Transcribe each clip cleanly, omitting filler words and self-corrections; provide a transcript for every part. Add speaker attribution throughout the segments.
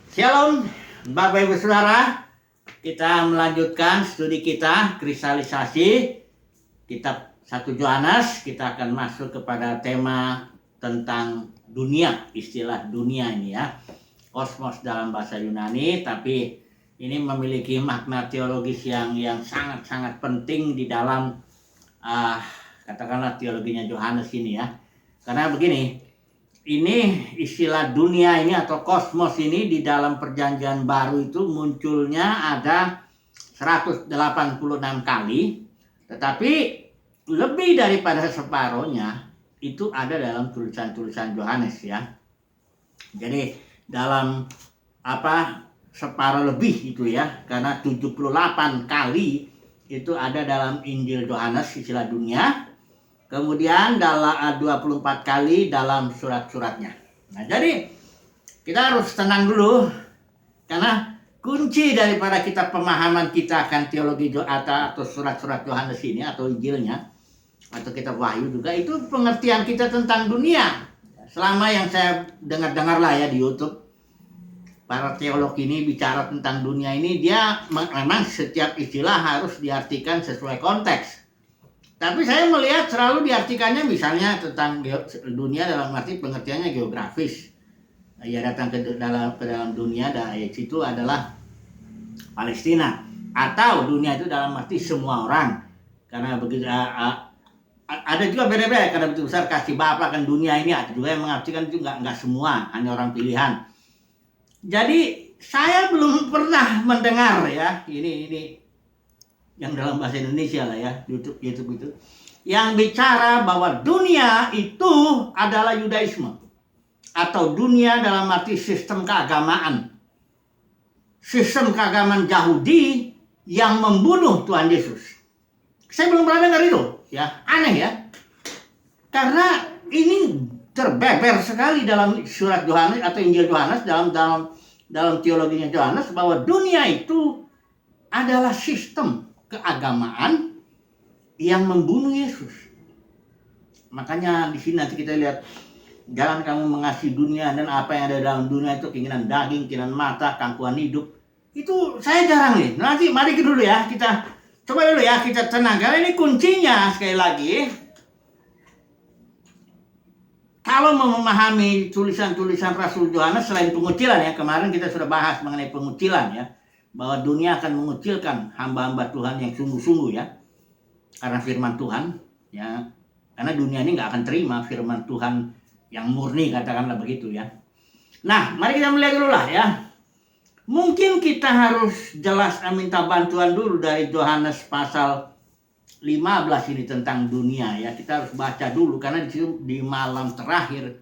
Speaker 1: Shalom, Bapak Ibu Saudara. Kita melanjutkan studi kita kristalisasi kitab 1 Yohanes. Kita akan masuk kepada tema tentang dunia, istilah dunia ini ya. Kosmos dalam bahasa Yunani, tapi ini memiliki makna teologis yang sangat-sangat penting di dalam katakanlah teologinya Yohanes ini ya. Karena begini, ini istilah dunia ini atau kosmos ini di dalam perjanjian baru itu munculnya ada 186 kali, tetapi lebih daripada separohnya itu ada dalam tulisan-tulisan Yohanes ya. Jadi dalam separuh lebih itu ya, karena 78 kali itu ada dalam Injil Yohanes istilah dunia. Kemudian dalam 24 kali dalam surat-suratnya. Nah, jadi kita harus tenang dulu, karena kunci daripada kita pemahaman kita akan teologi atau surat-surat Yohanes ini atau Injilnya atau kitab Wahyu juga, itu pengertian kita tentang dunia. Selama yang saya dengar lah ya di YouTube, para teolog ini bicara tentang dunia ini, dia memang setiap istilah harus diartikan sesuai konteks. Tapi saya melihat selalu diartikannya misalnya tentang dunia dalam arti pengertiannya geografis. Ya datang ke dalam dunia, dan itu adalah Palestina. Atau dunia itu dalam arti semua orang. Karena begitu ada juga beda-beda, karena begitu besar kasih Bapa kan dunia ini, ada juga yang mengartikan itu nggak semua, hanya orang pilihan. Jadi saya belum pernah mendengar ya ini yang dalam bahasa Indonesia lah ya, YouTube itu, yang bicara bahwa dunia itu adalah Yudaisme atau dunia dalam arti sistem keagamaan Yahudi yang membunuh Tuhan Yesus. Saya belum pernah dengar itu ya, aneh ya, karena ini terbeber sekali dalam surat Yohanes atau Injil Yohanes, dalam teologinya Yohanes, bahwa dunia itu adalah sistem keagamaan yang membunuh Yesus. Makanya di sini nanti kita lihat, jangan kamu mengasihi dunia dan apa yang ada dalam dunia itu, keinginan daging, keinginan mata, keangkuhan hidup. Itu saya jarang nih. Nanti mari dulu ya, kita coba dulu ya, kita tenang, karena ini kuncinya. Sekali lagi, kalau mau memahami tulisan-tulisan Rasul Yohanes selain pengucilan ya, kemarin kita sudah bahas mengenai pengucilan ya, bahwa dunia akan mengucilkan hamba-hamba Tuhan yang sungguh-sungguh ya, karena firman Tuhan ya, karena dunia ini nggak akan terima firman Tuhan yang murni, katakanlah begitu ya. Nah, mari kita melihat dulu lah ya. Mungkin kita harus jelas minta bantuan dulu dari Yohanes pasal 15 ini tentang dunia ya. Kita harus baca dulu, karena di situ di malam terakhir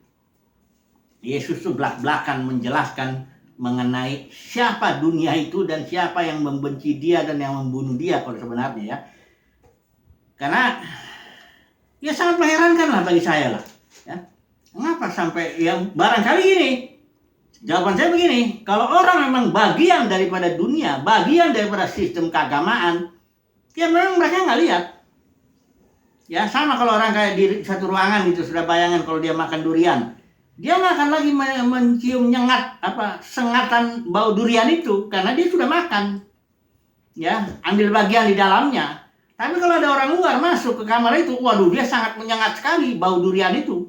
Speaker 1: Yesus tuh belak-belakan menjelaskan mengenai siapa dunia itu dan siapa yang membenci dia dan yang membunuh dia kalau sebenarnya ya. Karena ya sangat mengherankan lah bagi saya lah ya. Mengapa sampai yang barangkali ini, jawaban saya begini, kalau orang memang bagian daripada dunia, bagian daripada sistem keagamaan, ya memang mereka nggak lihat. Ya sama kalau orang kayak di satu ruangan gitu, sudah bayangan kalau dia makan durian, dia nggak akan lagi mencium sengatan bau durian itu, karena dia sudah makan ya, ambil bagian di dalamnya. Tapi kalau ada orang luar masuk ke kamar itu, waduh, dia sangat menyengat sekali bau durian itu.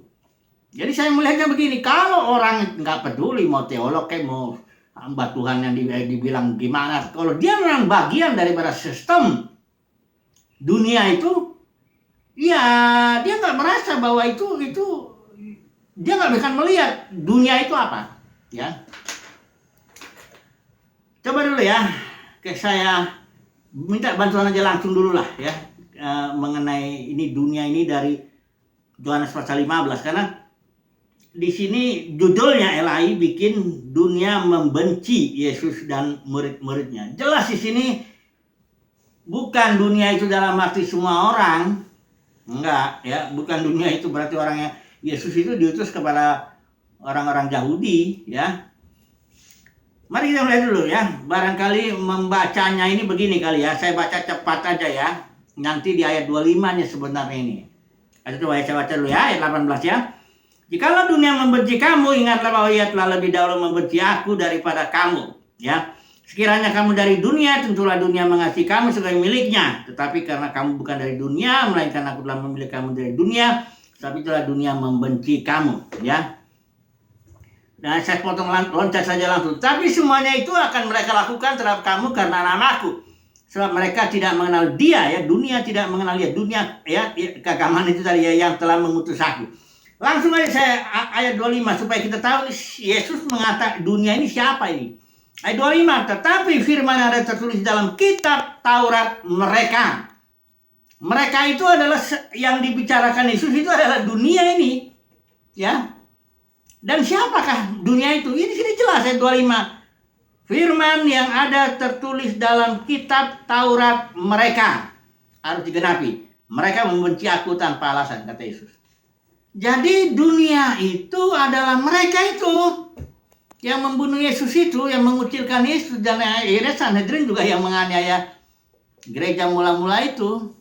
Speaker 1: Jadi saya melihatnya begini, kalau orang nggak peduli mau teolog kayak mau hamba Tuhan yang dibilang gimana, kalau dia memang bagian daripada sistem dunia itu, ya dia nggak merasa bahwa itu dia nggak bisa melihat dunia itu apa ya. Coba dulu ya, saya minta bantuan aja langsung dulu lah ya, mengenai ini dunia ini dari Yohanes pasal 15, karena di sini judulnya LAI bikin dunia membenci Yesus dan murid-muridnya. Jelas di sini bukan dunia itu dalam arti semua orang, enggak ya, bukan dunia itu berarti orangnya Yesus itu diutus kepada orang-orang Yahudi ya. Mari kita mulai dulu ya. Barangkali membacanya ini begini kali ya, saya baca cepat aja ya. Nanti di ayat 25-nya sebenarnya ini. Coba saya baca dulu ya, ayat 18 ya. Jikalau dunia membenci kamu, ingatlah bahwa ia telah lebih dahulu membenci aku daripada kamu. Ya, sekiranya kamu dari dunia, tentulah dunia mengasihi kamu sebagai miliknya. Tetapi karena kamu bukan dari dunia, melainkan aku telah memilih kamu dari dunia, tapi itulah dunia membenci kamu. Ya, dan saya potong loncat saja langsung. Tapi semuanya itu akan mereka lakukan terhadap kamu karena anak-anakku. Sebab mereka tidak mengenal dia, ya, dunia tidak mengenal dia, dunia, ya, keagamaan itu tadi, ya, yang telah mengutus aku. Langsung aja saya ayat 25 supaya kita tahu Yesus mengatakan dunia ini siapa ini. Ayat 25, tetapi firman yang ada tertulis dalam kitab Taurat mereka. Mereka itu adalah yang dibicarakan Yesus itu adalah dunia ini. Ya. Dan siapakah dunia itu? Ini sini jelas ayat 25. Firman yang ada tertulis dalam kitab Taurat mereka harus digenapi. Mereka membenci aku tanpa alasan, kata Yesus. Jadi dunia itu adalah mereka itu yang membunuh Yesus itu, yang mengucilkan Yesus, dan akhirnya Sanhedrin juga yang menganiaya gereja mula-mula itu.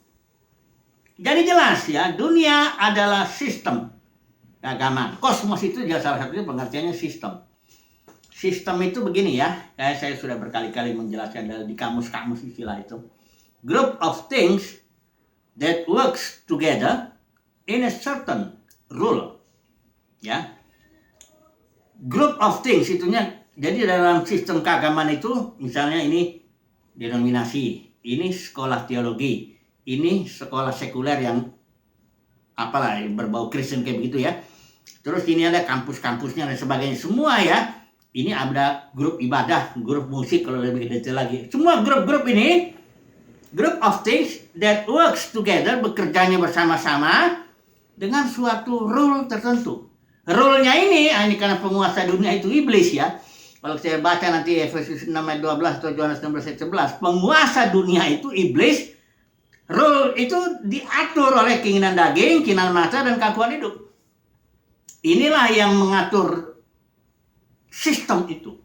Speaker 1: Jadi jelas ya, dunia adalah sistem keagamaan. Kosmos itu juga salah satunya pengertiannya sistem. Sistem itu begini ya, kayak saya sudah berkali-kali menjelaskan di kamus-kamus istilah itu. Group of things that works together in a certain rule, ya. Group of things itunya, jadi dalam sistem keagamaan itu, misalnya ini denominasi, ini sekolah teologi, ini sekolah sekuler yang apalah berbau Kristen kayak begitu ya. Terus ini ada kampus-kampusnya dan sebagainya, semua ya. Ini ada grup ibadah, grup musik kalau lebih detail lagi. Semua grup-grup ini, group of things that works together, bekerjanya bersama-sama dengan suatu rule tertentu. Rule-nya ini karena penguasa dunia itu iblis ya. Kalau saya baca nanti Efesus 6 ayat 12 atau Yohanes 16 ayat 11, penguasa dunia itu iblis. Rule itu diatur oleh keinginan daging, keinginan mata, dan keakuan hidup. Inilah yang mengatur sistem itu.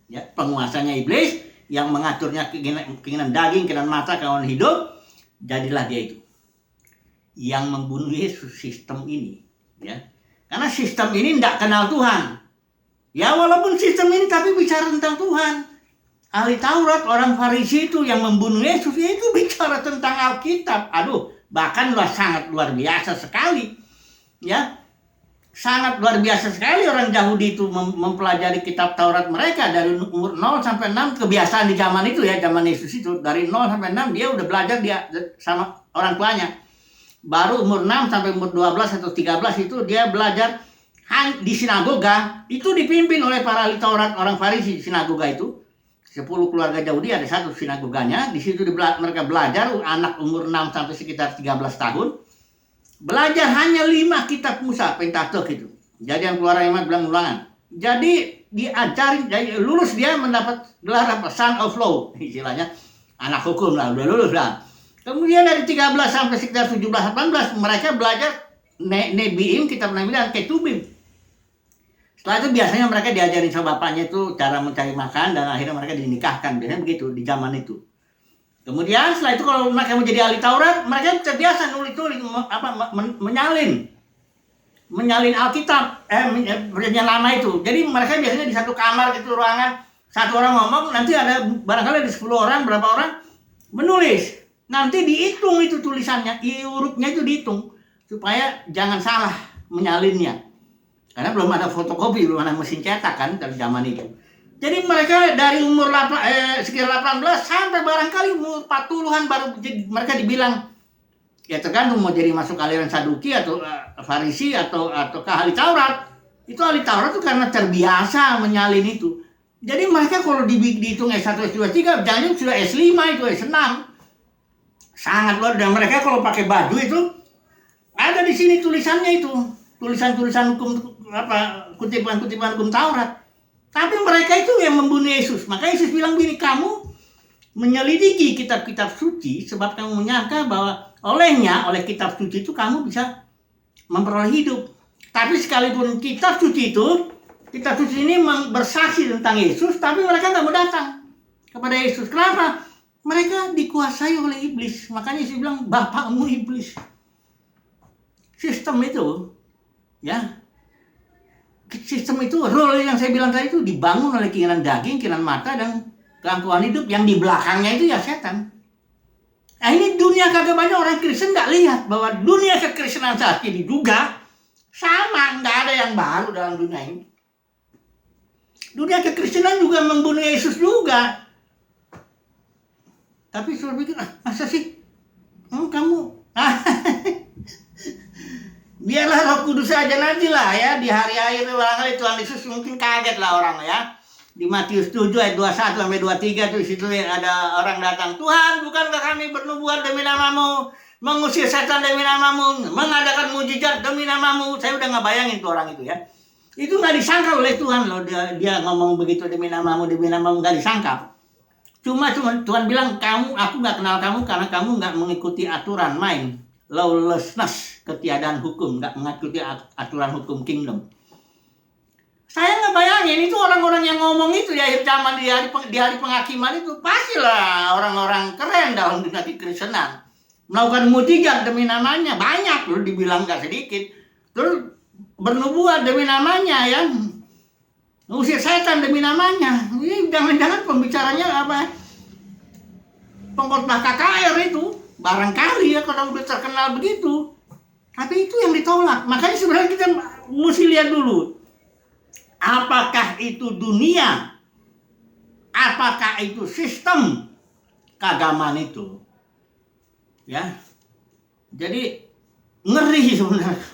Speaker 1: Ya, penguasanya iblis, yang mengaturnya keinginan daging, keinginan mata, keakuan hidup, jadilah dia itu yang membunuh Yesus, sistem ini, ya. Karena sistem ini tidak kenal Tuhan. Ya, walaupun sistem ini tapi bicara tentang Tuhan. Ahli Taurat, orang Farisi itu yang membunuh Yesus, itu bicara tentang Alkitab. Aduh, bahkan sangat luar biasa sekali. Ya, sangat luar biasa sekali orang Yahudi itu mempelajari kitab Taurat mereka dari umur 0 sampai 6, kebiasaan di zaman itu ya, zaman Yesus itu. Dari 0 sampai 6 dia udah belajar dia sama orang tuanya. Baru umur 6 sampai umur 12 atau 13 itu dia belajar di sinagoga. Itu dipimpin oleh para ahli Taurat, orang Farisi. Sinagoga itu 10 keluarga Yahudi, ada satu sinagoganya. Di situ mereka belajar, anak umur 6 sampai sekitar 13 tahun. Belajar hanya 5 kitab Musa, Pentateuch itu. Jadi yang keluar Iman bilang ulangan. Jadi diajarin, jadi lulus dia mendapat gelar apa? Son of Law, istilahnya. Anak hukum lah, udah lulus lah. Kemudian dari 13 sampai sekitar 17-18 mereka belajar Nebiim, kitab Nabi dan Ketubim. Setelah itu biasanya mereka diajarin sama bapaknya itu cara mencari makan dan akhirnya mereka dinikahkan. Biasanya begitu di zaman itu. Kemudian setelah itu kalau mereka menjadi ahli Taurat, mereka terbiasa nulis-nulis menyalin Alkitab, perjanjian lama itu. Jadi mereka biasanya di satu kamar gitu, ruangan, satu orang ngomong, nanti ada barangkali ada 10 orang, berapa orang menulis. Nanti dihitung itu tulisannya, hurufnya itu dihitung supaya jangan salah menyalinnya. Karena belum ada fotokopi, belum ada mesin cetak kan dari zaman itu. Jadi mereka dari umur sekitar 18 sampai barangkali umur 40-an baru mereka dibilang, ya tergantung mau jadi masuk aliran Saduki atau Farisi atau ke ahli Taurat. Itu ahli Taurat itu karena terbiasa menyalin itu. Jadi mereka kalau dihitung S1, S2, S3, jangan sudah S5 itu, S6. Sangat luar, dan mereka kalau pakai baju itu ada di sini tulisannya itu, tulisan-tulisan hukum kutipan-kutipan hukum Taurat. Tapi mereka itu yang membunuh Yesus. Maka Yesus bilang begini, kamu menyelidiki kitab-kitab suci sebab kamu menyangka bahwa oleh kitab suci itu kamu bisa memperoleh hidup. Tapi sekalipun kitab suci ini bersaksi tentang Yesus, tapi mereka nggak mau datang kepada Yesus. Kenapa? Mereka dikuasai oleh iblis. Makanya Yesus bilang, bapakmu iblis. Sistem itu, ya, sistem itu, role yang saya bilang tadi itu dibangun oleh keinginan daging, keinginan mata, dan keangkuhan hidup. Yang di belakangnya itu ya setan. Nah ini dunia keagamaan orang Kristen nggak lihat bahwa dunia kekristenan saat ini juga sama, nggak ada yang baru dalam dunia ini. Dunia kekristenan juga membunuh Yesus juga. Tapi suruh pikir, masa sih? Kamu? Biarlah Roh Kudus aja nanti lah ya. Di hari akhir barangkali Tuhan Yesus mungkin kaget lah orang ya. Di Matius 7 ayat 21 sampai 23 tuh situ ada orang datang, Tuhan, bukankah kami bernubuat demi namamu, mengusir setan demi namamu, mengadakan mujizat demi namamu. Saya udah nggak bayangin tuh orang itu ya. Itu nggak disangka oleh Tuhan loh, dia ngomong begitu demi namamu nggak disangka. Cuma Tuhan bilang, aku nggak kenal kamu karena kamu nggak mengikuti aturan main, lawlessness, ketiadaan hukum, nggak mengikuti aturan hukum kingdom. Saya nggak bayangin itu orang-orang yang ngomong itu di akhir zaman, di hari penghakiman itu pastilah orang-orang keren dalam dunia kekristenan. Melakukan mujizat demi namanya, banyak loh, dibilang nggak sedikit. Terus bernubuat demi namanya ya, ngusir setan demi namanya. Ini jangan-jangan pembicaranya apa? Pengkhotbah KKR itu, barangkali ya kalau udah terkenal begitu. Tapi itu yang ditolak. Makanya sebenarnya kita mesti lihat dulu. Apakah itu dunia? Apakah itu sistem keagamaan itu? Ya. Jadi ngeri sebenarnya.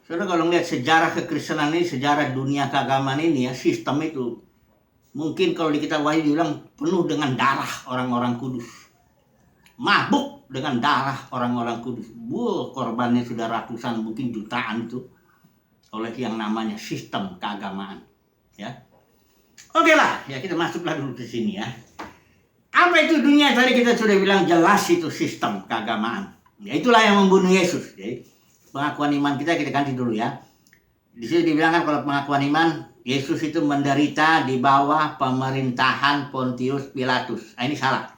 Speaker 1: Saudara kalau ngeliat sejarah kekristenan ini, sejarah dunia keagamaan ini ya, sistem itu mungkin kalau di kitab Wahyu dibilang penuh dengan darah orang-orang kudus. Mabuk dengan darah orang-orang kudus. Korbannya sudah ratusan, mungkin jutaan itu. Oleh yang namanya sistem keagamaan, ya. Oke lah, ya kita masuklah dulu ke sini ya. Apa itu dunia? Tadi kita sudah bilang jelas itu sistem keagamaan. Ya itulah yang membunuh Yesus. Jadi pengakuan iman kita ganti dulu ya. Di sini dibilangkan kalau pengakuan iman, Yesus itu menderita di bawah pemerintahan Pontius Pilatus. Ini salah.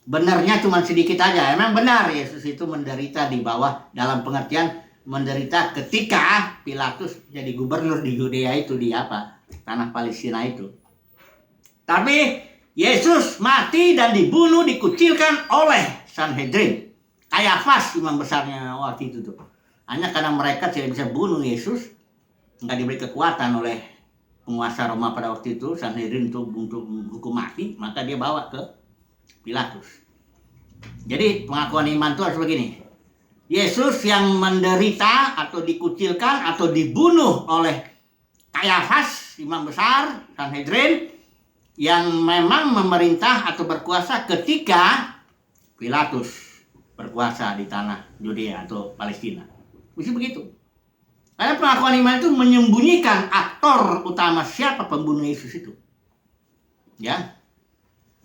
Speaker 1: Benarnya cuma sedikit aja. Emang benar Yesus itu menderita di bawah, dalam pengertian menderita ketika Pilatus jadi gubernur di Yudea itu, di tanah Palestina itu. Tapi Yesus mati dan dibunuh, dikucilkan oleh Sanhedrin. Kayafas imam besarnya waktu itu tuh. Hanya karena mereka tidak bisa bunuh Yesus, nggak diberi kekuatan oleh penguasa Roma pada waktu itu, Sanhedrin untuk hukum mati, maka dia bawa ke Pilatus. Jadi pengakuan iman itu harus begini. Yesus yang menderita atau dikucilkan atau dibunuh oleh Kayafas, imam besar, Sanhedrin, yang memang memerintah atau berkuasa ketika Pilatus berkuasa di tanah Yudea atau Palestina. Mesti begitu. Karena pengakuan iman itu menyembunyikan aktor utama siapa pembunuh Yesus itu. Ya.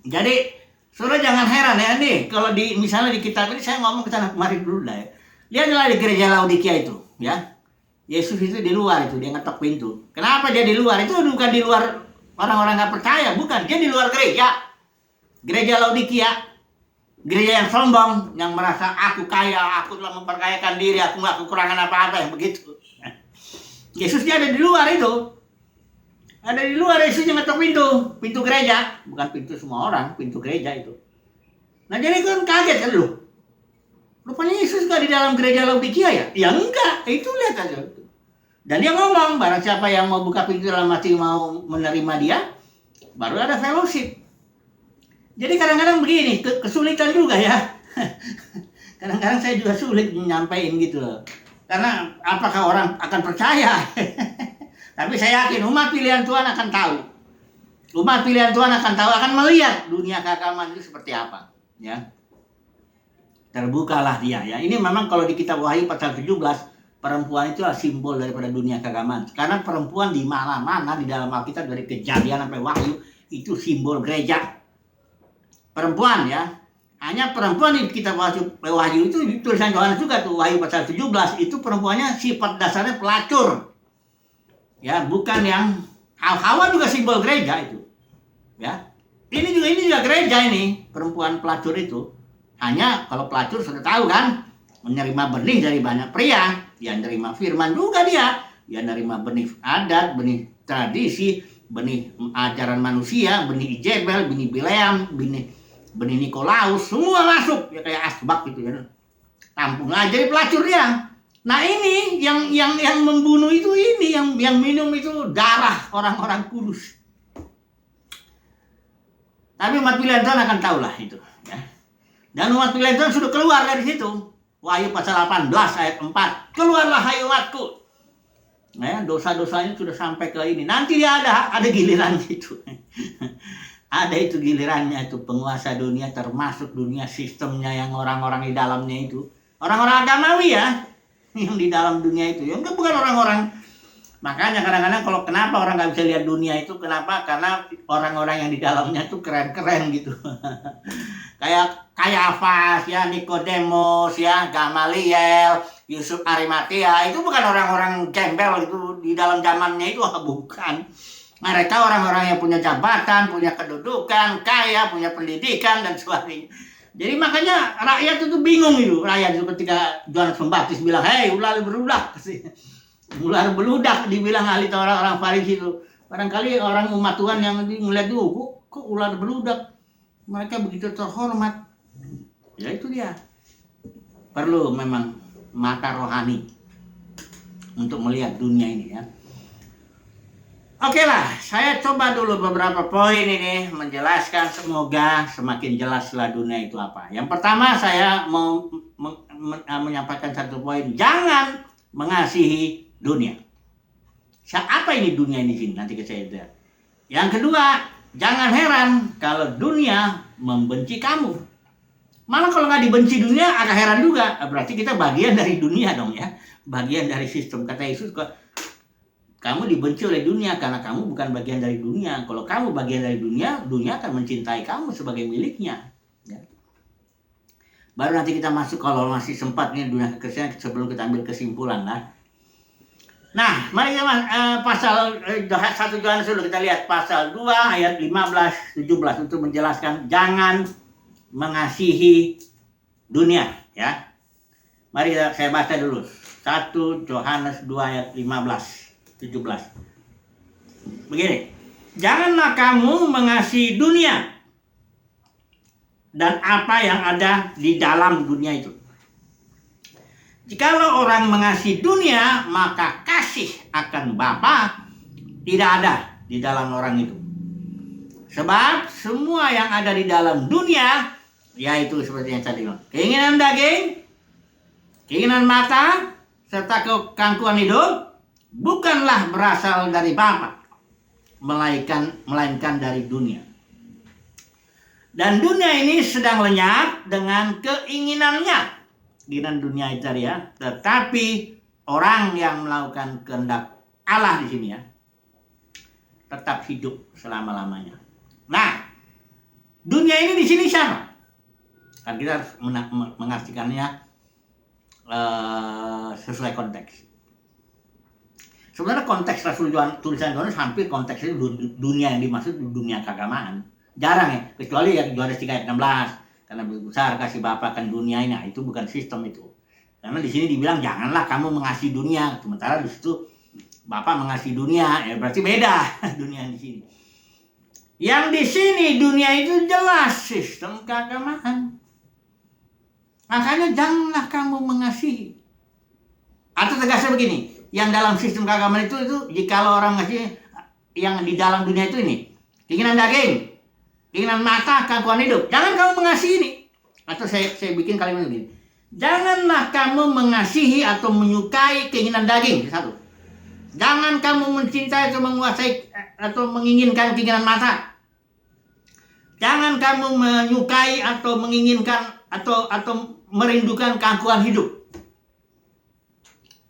Speaker 1: Jadi saudara jangan heran ya nih, kalau misalnya di kitab ini saya ngomong ke sana kemarin dulu lah ya. Lihatlah di gereja Laodikia itu, ya. Yesus itu di luar itu, dia ngetok pintu. Kenapa dia di luar? Itu bukan di luar orang-orang nggak percaya, bukan. Dia di luar gereja. Gereja Laodikia, gereja yang sombong, yang merasa aku kaya, aku telah memperkayakan diri, aku nggak kekurangan apa-apa, yang begitu. Yesus dia ada di luar itu. Ada di luar, Yesus yang ngetok pintu gereja, bukan pintu semua orang, pintu gereja itu. Nah jadi kan kaget kan lu. Rupanya Yesus gak di dalam gereja Laodikia ya? Ya enggak, itu lihat aja. Dan dia ngomong, barang siapa yang mau buka pintu dalam hati mau menerima dia, baru ada fellowship. Jadi kadang-kadang begini, kesulitan juga ya. Kadang-kadang saya juga sulit menyampaikan gitu loh. Karena apakah orang akan percaya? Tapi saya yakin umat pilihan Tuhan akan tahu. Umat pilihan Tuhan akan tahu, akan melihat dunia keagamaan itu seperti apa. Ya. Terbukalah dia. Ya. Ini memang kalau di kitab Wahyu pasal 17, perempuan itu adalah simbol daripada dunia keagamaan. Karena perempuan di mana-mana di dalam Alkitab, dari Kejadian sampai Wahyu, itu simbol gereja. Perempuan ya. Hanya perempuan di kitab Wahyu itu, tulisan Yohanes juga tuh, Wahyu pasal 17, itu perempuannya sifat dasarnya pelacur. Ya, bukan yang Hawa juga simbol gereja itu. Ya. Ini juga gereja ini, perempuan pelacur itu. Hanya kalau pelacur sudah tahu kan, menerima benih dari banyak pria, dia menerima firman juga dia. dia nerima benih adat, benih tradisi, benih ajaran manusia, benih Ijebel, benih Bileam, benih Nikolaus, semua masuk ya kayak asbak gitu ya. Tampung aja jadi pelacur dia. Nah ini yang membunuh itu ini yang minum itu darah orang-orang kudus. Tapi umat pilihan Tuhan akan tahulah itu ya. Dan umat pilihan Tuhan sudah keluar dari situ. Wahyu pasal 18 ayat 4. Keluarlah hai umatku. Nah, dosa-dosanya sudah sampai ke ini. Nanti dia ada gilirannya itu. Ada itu gilirannya itu penguasa dunia termasuk dunia sistemnya yang orang-orang di dalamnya itu. Orang-orang agamawi ya. Yang di dalam dunia itu. Yang bukan orang-orang. Makanya kadang-kadang kalau kenapa orang nggak bisa lihat dunia itu. Kenapa? Karena orang-orang yang di dalamnya itu keren-keren gitu. Kayak Kayafas ya, Nikodemus ya, Gamaliel, Yusuf Arimatea, itu bukan orang-orang gembel itu di dalam zamannya itu, bukan. Mereka orang-orang yang punya jabatan, punya kedudukan, kaya, punya pendidikan dan sebagainya. Jadi makanya rakyat itu bingung itu, rakyat itu ketika Yohanes Pembaptis bilang, "Hei, ular beludak." Ular beludak dibilang ahli Taurat orang Farisi itu. Barangkali orang umat Tuhan yang ngeliat dulu, kok ular beludak? Mereka begitu terhormat. Ya itu dia. Perlu memang mata rohani untuk melihat dunia ini ya. Oke lah, saya coba dulu beberapa poin ini menjelaskan, semoga semakin jelaslah dunia itu apa. Yang pertama saya mau menyampaikan satu poin, jangan mengasihi dunia. Apa ini dunia di sini? Nanti saya lihat. Yang kedua, jangan heran kalau dunia membenci kamu. Malah kalau nggak dibenci dunia agak heran juga. Berarti kita bagian dari dunia dong ya. Bagian dari sistem. Kata Yesus, kamu dibenci oleh dunia karena kamu bukan bagian dari dunia. Kalau kamu bagian dari dunia, dunia akan mencintai kamu sebagai miliknya. Ya. Baru nanti kita masuk kalau masih sempat nih dunia kekristenan sebelum kita ambil kesimpulan lah. Nah, mari kita pasal 1 Yohanes dulu kita lihat pasal 2 ayat 15-17 untuk menjelaskan jangan mengasihi dunia ya. Mari saya baca dulu 1 Yohanes 2 ayat 15-17. Begini, janganlah kamu mengasihi dunia dan apa yang ada di dalam dunia itu. Jikalau orang mengasihi dunia, maka kasih akan Bapa tidak ada di dalam orang itu. Sebab semua yang ada di dalam dunia, yaitu seperti yang tadi bilang, keinginan daging, keinginan mata, serta kekangkuan hidup, bukanlah berasal dari Bapa, melainkan dari dunia. Dan dunia ini sedang lenyap dengan keinginannya. Keinginan dunia itu ya, tetapi orang yang melakukan kehendak Allah di sini ya, tetap hidup selama-lamanya. Nah, dunia ini di sini sama. Kan kita harus mengartikannya sesuai konteks. Sebenarnya konteks tulisan Yohanes hampir konteksnya dunia yang dimaksud dunia keagamaan. Jarang ya, kecuali ya Yohanes 3 ayat 16. Karena begitu besar kasih Bapa akan dunia ini, nah, itu bukan sistem itu. Karena di sini dibilang janganlah kamu mengasihi dunia, sementara di situ Bapa mengasihi dunia, ya berarti beda dunia di sini. Yang di sini dunia itu jelas sistem keagamaan. Makanya janganlah kamu mengasihi. Atau tegasnya begini, yang dalam sistem keagamaan itu jikalau orang mengasihi yang di dalam dunia itu ini, keinginan daging, keinginan mata, kangkuan hidup. Jangan kamu mengasihi ini. Atau saya bikin kalimat ini. Janganlah kamu mengasihi atau menyukai keinginan daging. Satu. Jangan kamu mencintai atau menguasai atau menginginkan keinginan mata. Jangan kamu menyukai atau menginginkan atau merindukan kangkuan hidup.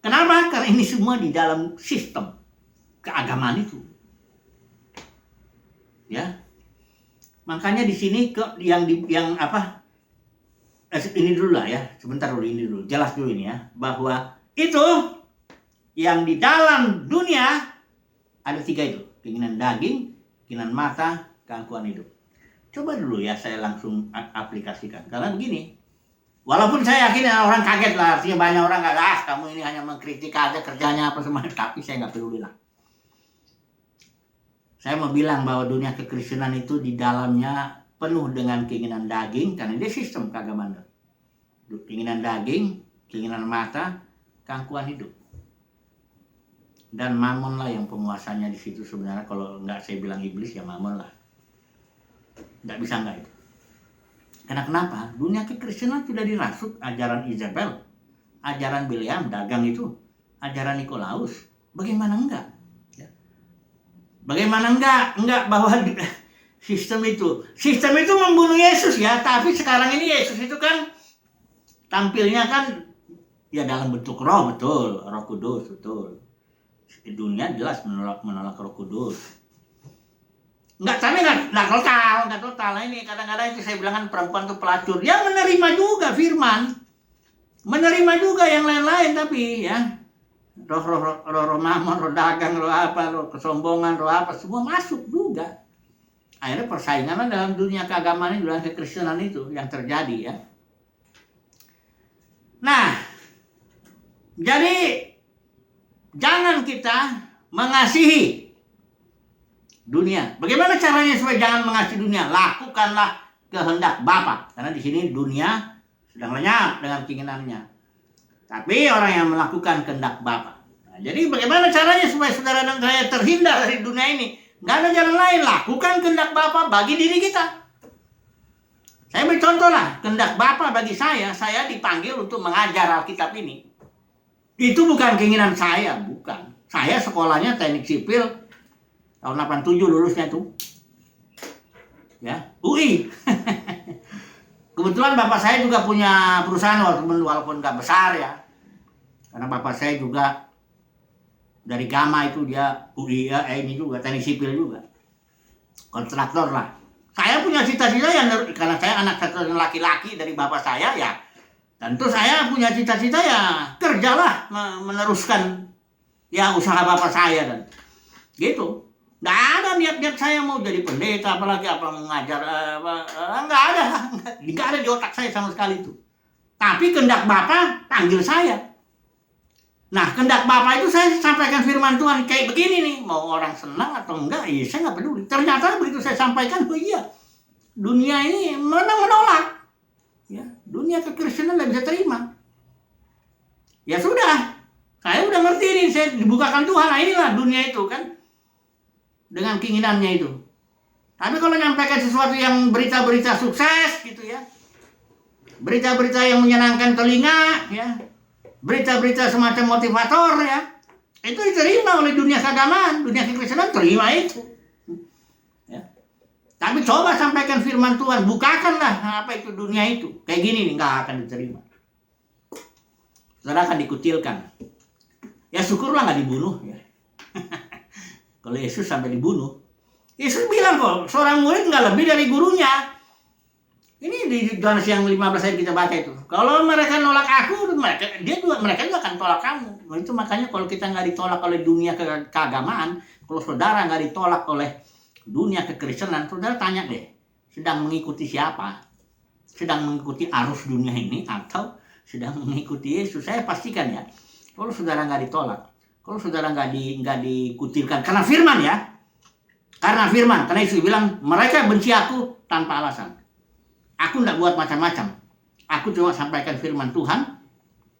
Speaker 1: Kenapa? Karena ini semua di dalam sistem keagamaan itu. Ya. Makanya di sini ini dulu lah ya, sebentar dulu ini dulu, jelas dulu ini ya, bahwa itu yang di dalam dunia ada 3 itu, keinginan daging, keinginan mata, kangkuan hidup. Coba dulu ya saya langsung aplikasikan, karena begini, Walaupun saya yakin orang kaget lah, artinya banyak orang nggak, kamu ini hanya mengkritik aja, kerjanya apa semua, tapi saya nggak peduli lah. Saya mau bilang bahwa dunia kekristenan itu di dalamnya penuh dengan keinginan daging, karena dia sistem keagamaan. Keinginan daging, keinginan mata, keangkuhan hidup. Dan mamon lah yang penguasanya di situ sebenarnya. Kalau nggak saya bilang iblis, ya mamon lah. Nggak bisa nggak itu. Karena kenapa? Dunia kekristenan sudah dirasuk ajaran Isabel, ajaran Biliam, dagang itu, ajaran Nikolaus. Bagaimana enggak? Bagaimana enggak bahwa sistem itu membunuh Yesus ya, tapi sekarang ini Yesus itu kan tampilnya kan ya dalam bentuk roh, betul, Roh Kudus, betul. Dunia jelas menolak Roh Kudus. Tapi nggak total. Nah, ini kadang-kadang itu saya bilang kan perempuan itu pelacur. Dia menerima juga firman, menerima juga yang lain-lain, tapi ya roh mamon, roh dagang, roh apa, roh kesombongan, roh apa, semua masuk juga. Akhirnya persaingan dalam dunia keagamaan, dalam kekristenan itu yang terjadi ya. Nah, jadi jangan kita mengasihi dunia. Bagaimana caranya supaya jangan mengasihi dunia? Lakukanlah kehendak Bapa. Karena di sini dunia sedang lenyap dengan keinginannya. Tapi orang yang melakukan kehendak Bapa. Nah, jadi bagaimana caranya supaya saudara dan saya terhindar dari dunia ini? Nggak ada jalan lain. Lakukan kehendak Bapa bagi diri kita. Saya beri contoh lah. Kehendak Bapa bagi saya dipanggil untuk mengajar Alkitab ini. Itu bukan keinginan saya, bukan. Saya sekolahnya teknik sipil. Tahun 87 lulusnya tuh. Ya, UI. Kebetulan bapak saya juga punya perusahaan walaupun nggak besar ya. Karena bapak saya juga dari Gama itu dia UI ya, ini juga teknik sipil juga. Kontraktor lah. Saya punya cita-cita yang karena saya anak satu laki-laki dari bapak saya ya. Tentu saya punya cita-cita ya kerjalah meneruskan ya usaha bapak saya dan gitu. Nggak ada niat-niat saya mau jadi pendeta, apalagi apa mengajar, nggak ada di otak saya sama sekali itu. Tapi kehendak Bapa panggil saya. Nah, kehendak Bapa itu saya sampaikan firman Tuhan kayak begini nih, mau orang senang atau enggak, ya saya nggak peduli. Ternyata begitu saya sampaikan, oh iya, dunia ini menolak, ya, dunia kekristenan nggak bisa terima. Ya sudah, saya udah ngerti ini, saya dibukakan Tuhan, nah inilah dunia itu kan. Dengan keinginannya itu. Tapi kalau nyampaikan sesuatu yang berita-berita sukses gitu ya. Berita-berita yang menyenangkan telinga ya. Berita-berita semacam motivator ya. Itu diterima oleh dunia keagamaan, dunia kekristenan terima itu. Ya. Tapi coba sampaikan firman Tuhan, bukakanlah apa itu dunia itu. Kayak gini nih, nggak akan diterima. Saudara akan dikucilkan. Ya syukurlah nggak dibunuh ya. Kalau Yesus sampai dibunuh, Yesus bilang kok, seorang murid nggak lebih dari gurunya. Ini di Yohanes yang 15 ayat kita baca itu. Kalau mereka nolak aku, mereka juga akan tolak kamu. Itu makanya kalau kita nggak ditolak oleh dunia keagamaan, kalau saudara nggak ditolak oleh dunia kekristenan, saudara tanya deh, sedang mengikuti siapa? Sedang mengikuti arus dunia ini atau sedang mengikuti Yesus? Saya pastikan ya, kalau saudara nggak ditolak, kalau saudara nggak dikucilkan karena firman ya, karena Yesus bilang mereka benci aku tanpa alasan. Aku nggak buat macam-macam. Aku cuma sampaikan firman Tuhan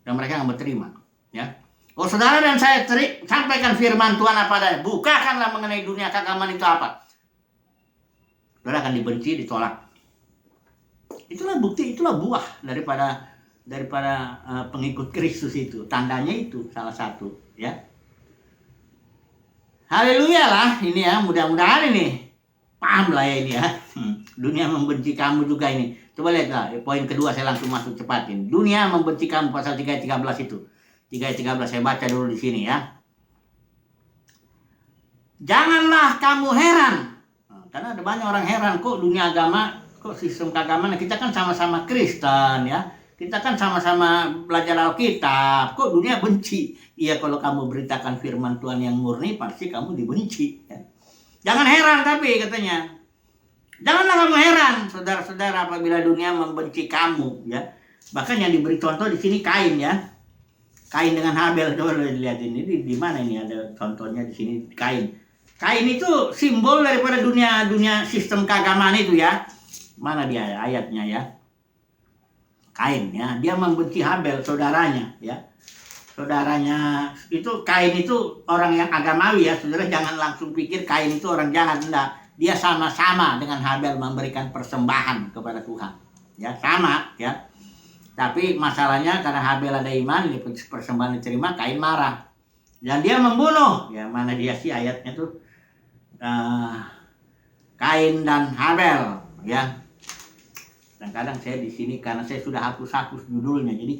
Speaker 1: dan mereka nggak berterima. Ya, kalau saudara dan saya sampaikan firman Tuhan apa adanya, bukakanlah mengenai dunia keagamaan itu apa, saudara akan dibenci, ditolak. Itulah bukti, itulah buah daripada pengikut Kristus itu. Tandanya itu salah satu, ya. Haleluya lah, ini ya, mudah-mudahan ini paham lah ya ini ya. Dunia membenci kamu juga ini. Coba lihat lah, poin kedua saya langsung masuk cepatin. Dunia membenci kamu, pasal 3 ayat 13 itu. 3 ayat 13 saya baca dulu di sini ya. Janganlah kamu heran. Karena ada banyak orang heran, kok dunia agama, kok sistem keagamaan, kita kan sama-sama Kristen ya. Kita kan sama-sama belajar Alkitab, kok dunia benci? Iya, kalau kamu beritakan firman Tuhan yang murni, pasti kamu dibenci. Ya. Jangan heran tapi katanya. Janganlah kamu heran, saudara-saudara, apabila dunia membenci kamu. Ya. Bahkan yang diberi contoh di sini Kain ya. Kain dengan Habel, coba lihat ini di mana ini ada contohnya di sini Kain. Kain itu simbol daripada dunia sistem keagamaan itu ya. Mana dia ayatnya ya? Kain ya, dia membenci Habel saudaranya ya. Saudaranya itu Kain itu orang yang agamawi ya, saudara jangan langsung pikir Kain itu orang jahat, enggak. Dia sama-sama dengan Habel memberikan persembahan kepada Tuhan. Ya, sama ya. Tapi masalahnya karena Habel ada iman, persembahan diterima, Kain marah. Dan dia membunuh. Ya, mana dia sih ayatnya tuh? Kain dan Habel, ya. Dan kadang saya di sini karena saya sudah hapus judulnya, jadi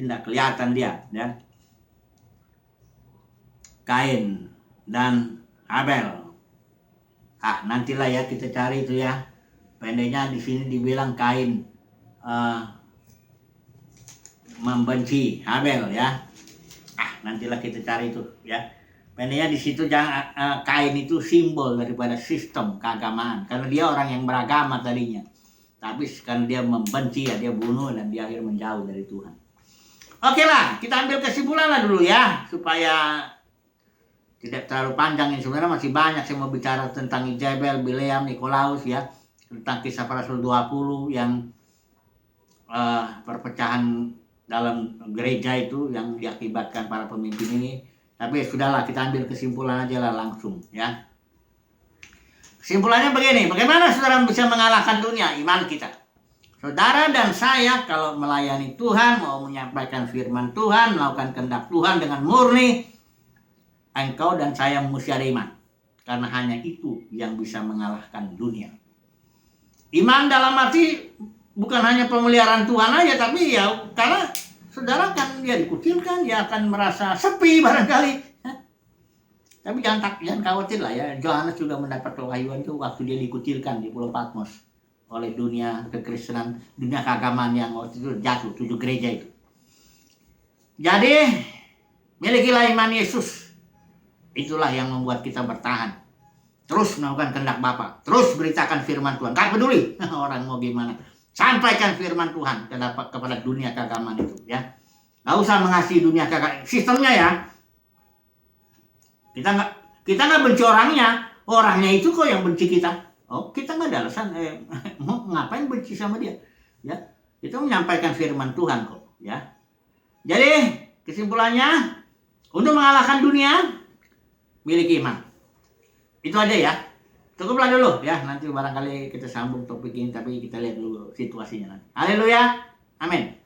Speaker 1: tidak kelihatan dia, ya. Kain dan Habel. Nantilah ya kita cari itu ya. Pendeknya di sini dibilang Kain membenci Habel ya. Nantilah kita cari itu ya. Pendeknya di situ jangan Kain itu simbol daripada sistem keagamaan karena dia orang yang beragama tadinya. Tapi karena dia membenci ya dia bunuh dan dia akhirnya menjauh dari Tuhan. Oke lah, kita ambil kesimpulan lah dulu ya supaya tidak terlalu panjang ini. Sebenarnya masih banyak saya mau bicara tentang Izebel, Bileam, Nikolaus ya, tentang kisah para rasul 20 yang perpecahan dalam gereja itu yang diakibatkan para pemimpin ini. Tapi sudahlah kita ambil kesimpulan aja lah langsung ya. Kesimpulannya begini, bagaimana saudara bisa mengalahkan dunia? Iman kita. Saudara dan saya kalau melayani Tuhan, mau menyampaikan firman Tuhan, melakukan kehendak Tuhan dengan murni, engkau dan saya mesti ada iman. Karena hanya itu yang bisa mengalahkan dunia. Iman dalam arti bukan hanya pemeliharaan Tuhan aja, tapi ya karena saudara kan dia dikucilkan, dia akan merasa sepi barangkali. Tapi jangan khawatir lah ya. Yohanes juga mendapat kewahyuan itu waktu dia dikucilkan di Pulau Patmos oleh dunia kekristenan, dunia keagamaan yang waktu itu jatuh, 7 gereja itu. Jadi milikilah iman Yesus. Itulah yang membuat kita bertahan. Terus melakukan kehendak Bapa, terus beritakan firman Tuhan. Gak peduli orang mau gimana. Sampaikan firman Tuhan kepada dunia keagamaan itu ya. Gak usah mengasihi dunia keagamaan. Sistemnya ya. Kita nggak benci orangnya itu kok yang benci kita. Kita nggak ada alasan mau ngapain benci sama dia. Ya, kita menyampaikan firman Tuhan kok. Ya. Jadi kesimpulannya untuk mengalahkan dunia miliki iman. Itu aja ya. Cukuplah dulu ya. Nanti barangkali kita sambung topik ini tapi kita lihat dulu situasinya nanti. Haleluya. Amin.